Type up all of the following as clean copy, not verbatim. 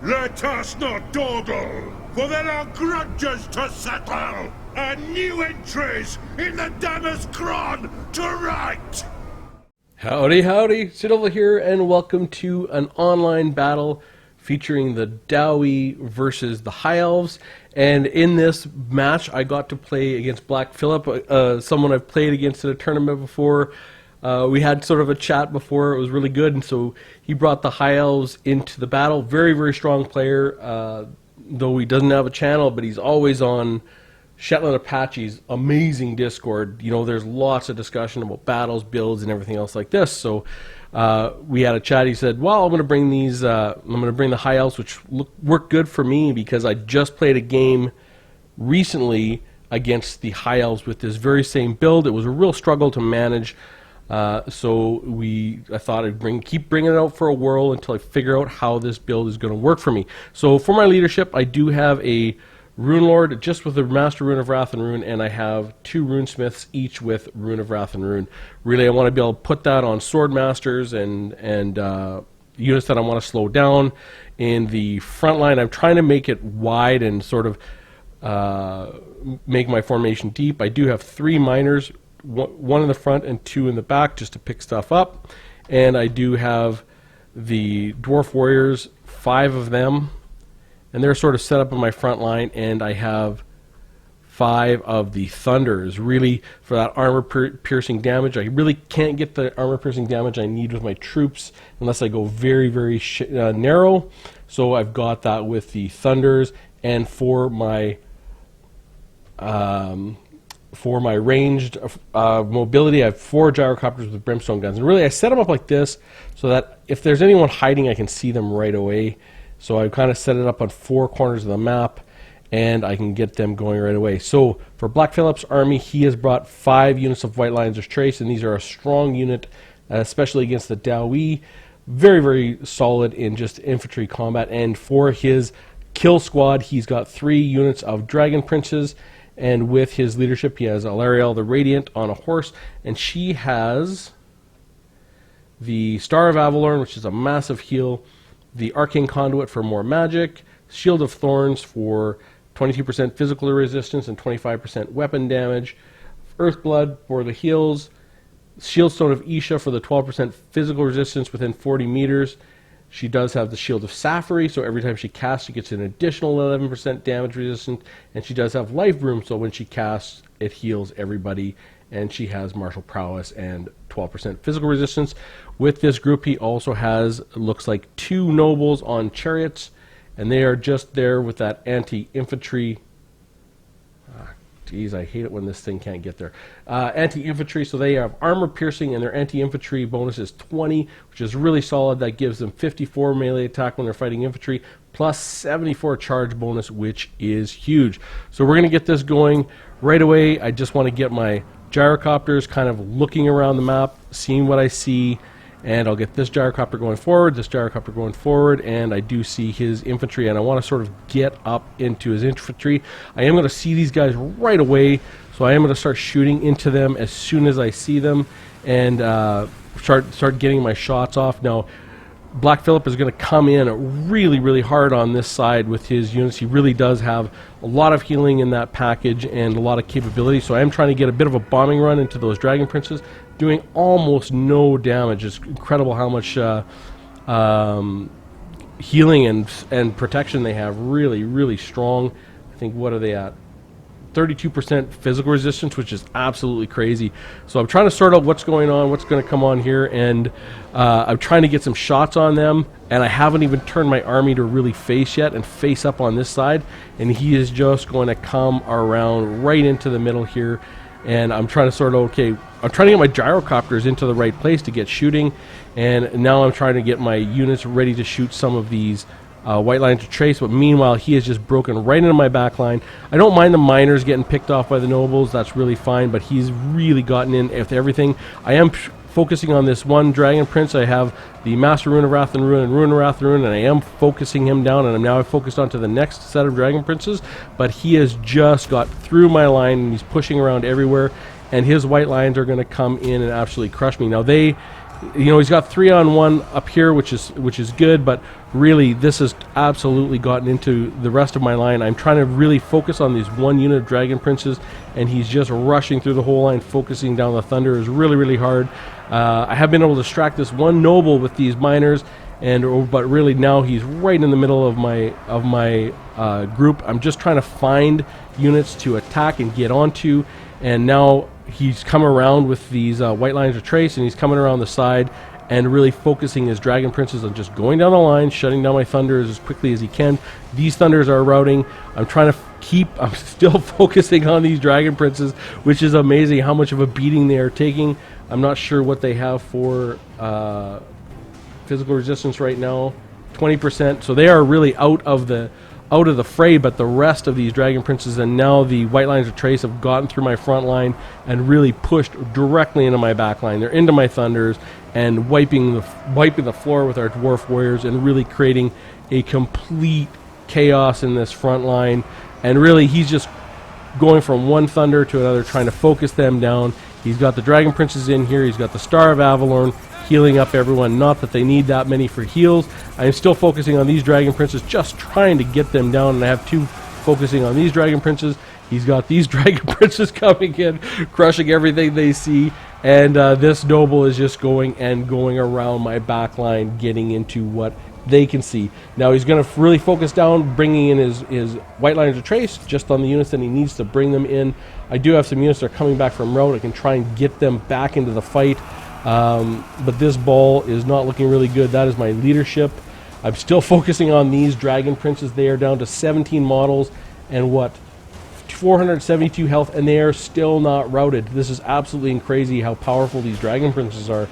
Let us not dawdle, for there are grudges to settle, and new entries in the Dammer's Cron to right! Howdy, howdy, Sidova here, and welcome to an online battle featuring the Dowie versus the High Elves. And in this match, I got to play against Black Phillip, someone I've played against in a tournament before. We had sort of a chat before, it was really good, and so he brought the High Elves into the battle. Very, very strong player, though he doesn't have a channel, but he's always on Shetland Apache's amazing Discord. You know, there's lots of discussion about battles, builds, and everything else like this. So we had a chat. He said, "Well, I'm going to bring these. I'm going to bring the High Elves, which worked good for me because I just played a game recently against the High Elves with this very same build. It was a real struggle to manage. So I thought I'd keep bringing it out for a whirl until I figure out how this build is going to work for me. So for my leadership, I do have a Rune Lord, just with the Master Rune of Wrath and Rune, and I have 2 Rune Smiths, each with Rune of Wrath and Rune. Really, I want to be able to put that on Sword Masters and units that I want to slow down. In the front line, I'm trying to make it wide and sort of make my formation deep. I do have 3 miners, 1 in the front and 2 in the back, just to pick stuff up. And I do have the Dwarf Warriors, 5 of them, and they're sort of set up in my front line, and I have 5 of the Thunders, really for that armor-piercing damage. I really can't get the armor-piercing damage I need with my troops unless I go very, very narrow. So I've got that with the Thunders, and for my ranged mobility, I have 4 gyrocopters with brimstone guns. And really, I set them up like this so that if there's anyone hiding, I can see them right away. So I kind of set it up on 4 corners of the map, and I can get them going right away. So for Black Phillip's army, he has brought 5 units of White Lions of Trace, and these are a strong unit, especially against the Dowie. Very, very solid in just infantry combat. And for his kill squad, he's got 3 units of Dragon Princes, and with his leadership, he has Alariel the Radiant on a horse, and she has the Star of Avalorn, which is a massive heal, the Arcane Conduit for more magic, Shield of Thorns for 22% physical resistance and 25% weapon damage, Earthblood for the heals, Shieldstone of Isha for the 12% physical resistance within 40 meters. She does have the Shield of Sapphire, so every time she casts, she gets an additional 11% damage resistance, and she does have Life Room, so when she casts, it heals everybody, and she has Martial Prowess and 12% physical resistance. With this group, he also has, looks like, 2 nobles on chariots, and they are just there with that anti-infantry. Geez, I hate it when this thing can't get there. Anti-infantry, so they have armor piercing, and their anti-infantry bonus is 20, which is really solid. That gives them 54 melee attack when they're fighting infantry, plus 74 charge bonus, which is huge. So we're going to get this going right away. I just want to get my gyrocopters kind of looking around the map, seeing what I see, and I'll get this gyrocopter going forward, this gyrocopter going forward, and I do see his infantry, and I want to sort of get up into his infantry. I am going to see these guys right away, so I am going to start shooting into them as soon as I see them, and start getting my shots off. Now, Black Phillip is going to come in really, really hard on this side with his units. He really does have a lot of healing in that package and a lot of capability, so I am trying to get a bit of a bombing run into those Dragon Princes, doing almost no damage. It's incredible how much healing and protection they have. Really, really strong. I think, what are they at? 32% physical resistance, which is absolutely crazy. So I'm trying to sort out what's going on, what's going to come on here, and I'm trying to get some shots on them, and I haven't even turned my army to really face yet and face up on this side, and he is just going to come around right into the middle here, and I'm trying to sort out, okay, I'm trying to get my gyrocopters into the right place to get shooting, and now I'm trying to get my units ready to shoot some of these White Lions to Trace, but meanwhile he has just broken right into my back line. I don't mind the miners getting picked off by the nobles, that's really fine, but he's really gotten in with everything. I am focusing on this one Dragon Prince. I have the Master Rune of Wrath and Rune and Rune of Wrath and Rune, and I am focusing him down, and I'm now focused onto the next set of Dragon Princes, but he has just got through my line, and he's pushing around everywhere, and his White Lions are going to come in and absolutely crush me. Now, they you know, he's got 3-on-1 up here, which is good, but really this has absolutely gotten into the rest of my line. I'm trying to really focus on these one unit of Dragon Princes, and he's just rushing through the whole line, focusing down the Thunder is really, really hard. I have been able to distract this one noble with these miners, but really now he's right in the middle of my group. I'm just trying to find units to attack and get onto, and now he's come around with these white lines of trace, and he's coming around the side and really focusing his Dragon Princes on just going down the line, shutting down my Thunders as quickly as he can. These Thunders are routing. I'm still focusing on these Dragon Princes, which is amazing how much of a beating they are taking. I'm not sure what they have for physical resistance right now, 20%. So they are really out of the fray, but the rest of these Dragon Princes and now the White Lines of Trace have gotten through my front line and really pushed directly into my back line. They're into my Thunders and wiping the floor with our Dwarf Warriors and really creating a complete chaos in this front line. And really he's just going from one Thunder to another, trying to focus them down. He's got the Dragon Princes in here. He's got the Star of Avalorn healing up everyone. Not that they need that many for heals. I am still focusing on these Dragon Princes, just trying to get them down, and I have two focusing on these Dragon Princes. He's got these Dragon Princes coming in, crushing everything they see, and this noble is just going around my back line, getting into what they can see. Now he's going to really focus down, bringing in his White Lines of Trace just on the units that he needs to bring them in. I do have some units that are coming back from route. I can try and get them back into the fight. But this ball is not looking really good. That is my leadership. I'm still focusing on these Dragon Princes. They are down to 17 models and 472 health, and they are still not routed. This is absolutely crazy how powerful these Dragon Princes are.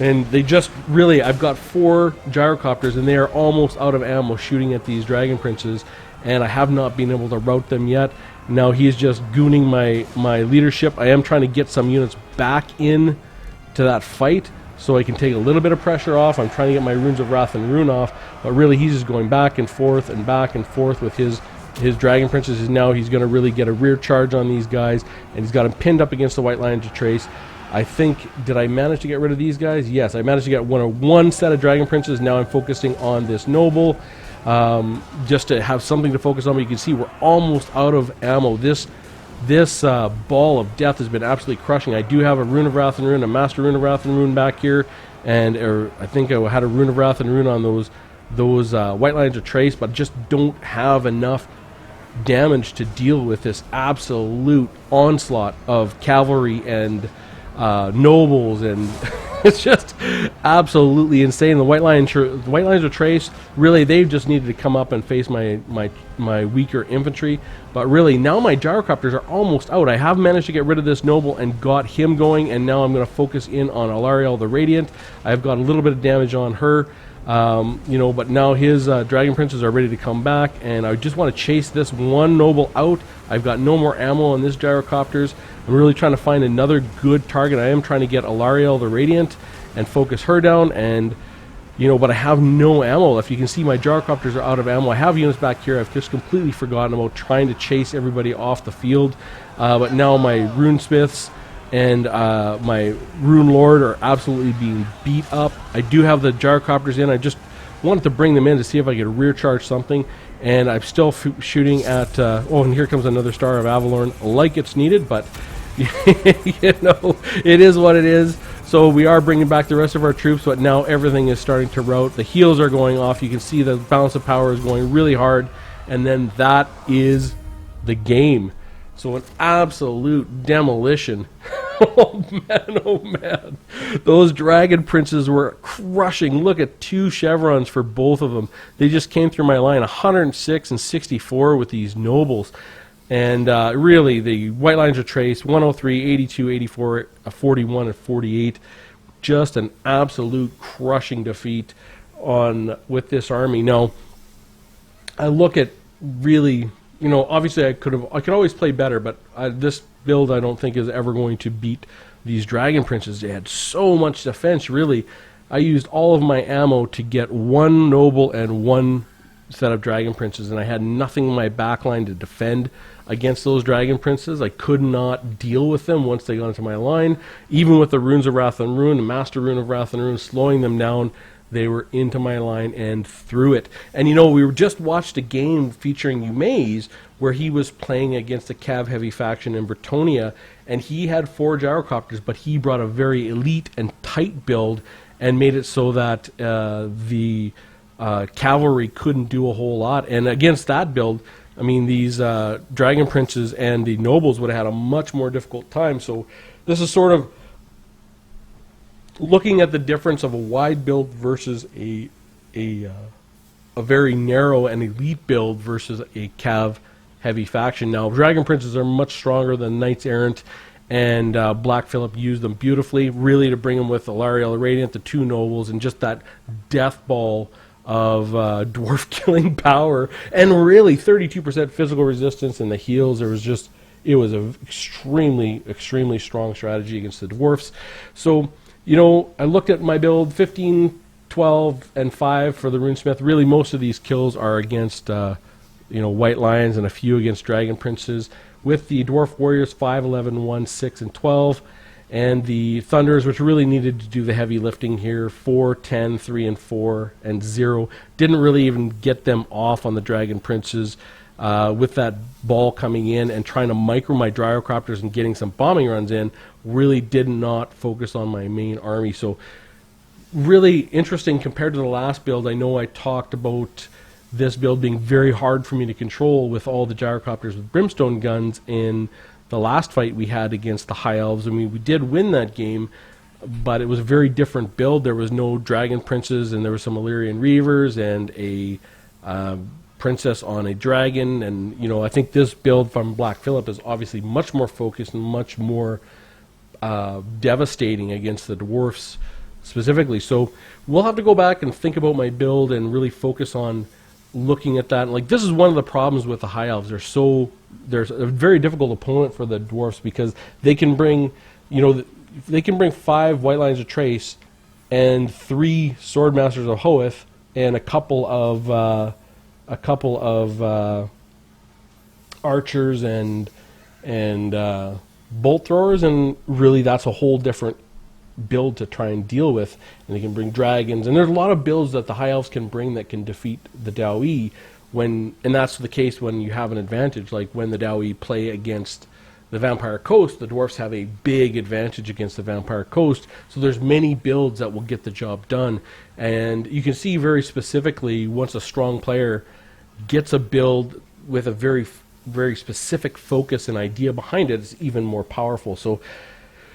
And they just really, I've got 4 gyrocopters, and they are almost out of ammo shooting at these Dragon Princes, and I have not been able to route them yet. Now he's just gooning my leadership. I am trying to get some units back in to that fight so I can take a little bit of pressure off. I'm trying to get my Runes of Wrath and Rune off, but really he's just going back and forth with his Dragon Princes. And now he's going to really get a rear charge on these guys, and he's got them pinned up against the White Lines of Trace. I think, did I manage to get rid of these guys? Yes, I managed to get one set of Dragon Princes. Now I'm focusing on this noble, just to have something to focus on. But you can see we're almost out of ammo. This ball of death has been absolutely crushing. I do have a Rune of Wrath and Rune, a Master Rune of Wrath and Rune back here, and I think I had a Rune of Wrath and Rune on those White Lines of Trace, but just don't have enough damage to deal with this absolute onslaught of cavalry and nobles, and it's just absolutely insane. The White Lines of Trace, really, they've just needed to come up and face my weaker infantry. But really, now my gyrocopters are almost out. I have managed to get rid of this noble and got him going, and now I'm going to focus in on Alariel the Radiant. I've got a little bit of damage on her, but now his Dragon Princes are ready to come back, and I just want to chase this one noble out. I've got no more ammo on this gyrocopters. I'm really trying to find another good target. I am trying to get Alariel the Radiant and focus her down, and but I have no ammo left. You can see my gyrocopters are out of ammo. I have units back here. I've just completely forgotten about trying to chase everybody off the field. But now my Runesmiths and my Rune Lord are absolutely being beat up. I do have the gyrocopters in. I just wanted to bring them in to see if I could rear charge something. And I'm still shooting at... and here comes another Star of Avalorn, like it's needed, but... it is what it is. So we are bringing back the rest of our troops, but now everything is starting to rout. The heals are going off. You can see the balance of power is going really hard, and then that is the game. So an absolute demolition. Oh man, those Dragon Princes were crushing. Look at 2 chevrons for both of them. They just came through my line, 106 and 64 with these nobles. And really, the White Lines of Trace, 103, 82, 84, 41, and 48. Just an absolute crushing defeat with this army. Now, I look at really, obviously I could always play better, but this build I don't think is ever going to beat these Dragon Princes. They had so much defense, really. I used all of my ammo to get one noble and one set of Dragon Princes, and I had nothing in my backline to defend against those Dragon Princes. I could not deal with them once they got into my line. Even with the Runes of Wrath and Ruin, the Master Rune of Wrath and Ruin, slowing them down, they were into my line and through it. And you know, we were just watched a game featuring Umaze where he was playing against a Cav heavy faction in Bretonia, and he had 4 gyrocopters, but he brought a very elite and tight build and made it so that the cavalry couldn't do a whole lot. And against that build, I mean, these Dragon Princes and the nobles would have had a much more difficult time. So this is sort of looking at the difference of a wide build versus a very narrow and elite build versus a Cav heavy faction. Now, Dragon Princes are much stronger than Knights Errant, and Black Phillip used them beautifully, really to bring them with Alariel the Radiant, the 2 nobles, and just that death ball of dwarf killing power, and really 32% physical resistance in the heals. It was an extremely strong strategy against the dwarfs. So, you know, I looked at my build, 15, 12, and 5 for the Runesmith. Really, most of these kills are against White Lions and a few against Dragon Princes, with the Dwarf Warriors 5, 11, 1, 6, and 12, and the Thunders, which really needed to do the heavy lifting here, 4, 10, 3, and 4, and 0. Didn't really even get them off on the Dragon Princes with that ball coming in and trying to micro my Gyrocopters and getting some bombing runs in. Really did not focus on my main army. So really interesting compared to the last build. I know I talked about this build being very hard for me to control with all the Gyrocopters with Brimstone guns in the last fight we had against the High Elves. I mean, we did win that game, but it was a very different build. There was no Dragon Princes, and there were some Illyrian Reavers and a princess on a dragon. And, you know, I think this build from Black Phillip is obviously much more focused and much more devastating against the dwarfs specifically. So we'll have to go back and think about my build and really focus on looking at that. Like, this is one of the problems with the High Elves. There's a very difficult opponent for the dwarfs because they can bring, they can bring 5 White Lions of Trace and 3 Sword Masters of Hoeth and a couple of archers and bolt throwers, and really that's a whole different build to try and deal with. And they can bring dragons, and there's a lot of builds that the High Elves can bring that can defeat the Daoi, and that's the case when you have an advantage. Like when the Daoi play against the Vampire Coast, the dwarfs have a big advantage against the Vampire Coast. So there's many builds that will get the job done, and you can see very specifically once a strong player gets a build with a very specific focus and idea behind it, it's even more powerful. So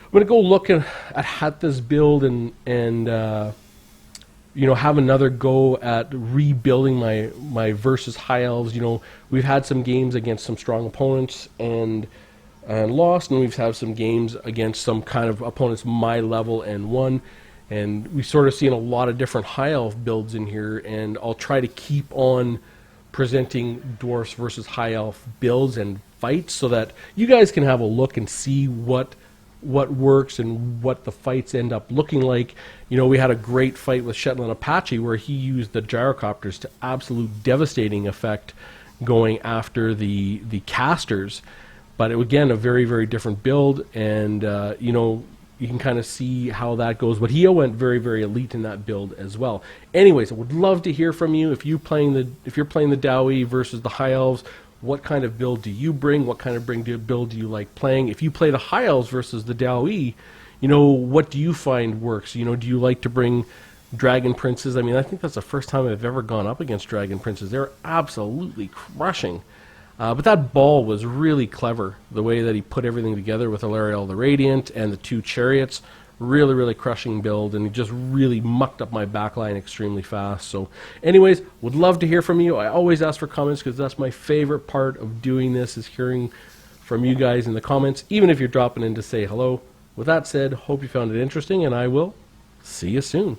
I'm going to go look at this build and have another go at rebuilding my versus High Elves. We've had some games against some strong opponents and lost, and we've had some games against some kind of opponents my level and won. And we've sort of seen a lot of different High Elf builds in here, and I'll try to keep on presenting Dwarfs versus High Elf builds and fights so that you guys can have a look and see what works and what the fights end up looking like. We had a great fight with Shetland Apache where he used the gyrocopters to absolute devastating effect going after the casters. But again, a very different build, and you can kind of see how that goes. But he went very elite in that build as well. Anyways, I would love to hear from you. If you're playing the Daoi versus the High Elves, what kind of build do you bring? What kind of build do you like playing? If you play the High Elves versus the Daoi, what do you find works? Do you like to bring Dragon Princes? I mean, I think that's the first time I've ever gone up against Dragon Princes. They're absolutely crushing. But that ball was really clever, the way that he put everything together with Alariel the Radiant and the 2 chariots. Really crushing build, and he just really mucked up my backline extremely fast. So anyways, would love to hear from you. I always ask for comments because that's my favorite part of doing this, is hearing from you guys in the comments, even if you're dropping in to say hello. With that said, hope you found it interesting, and I will see you soon.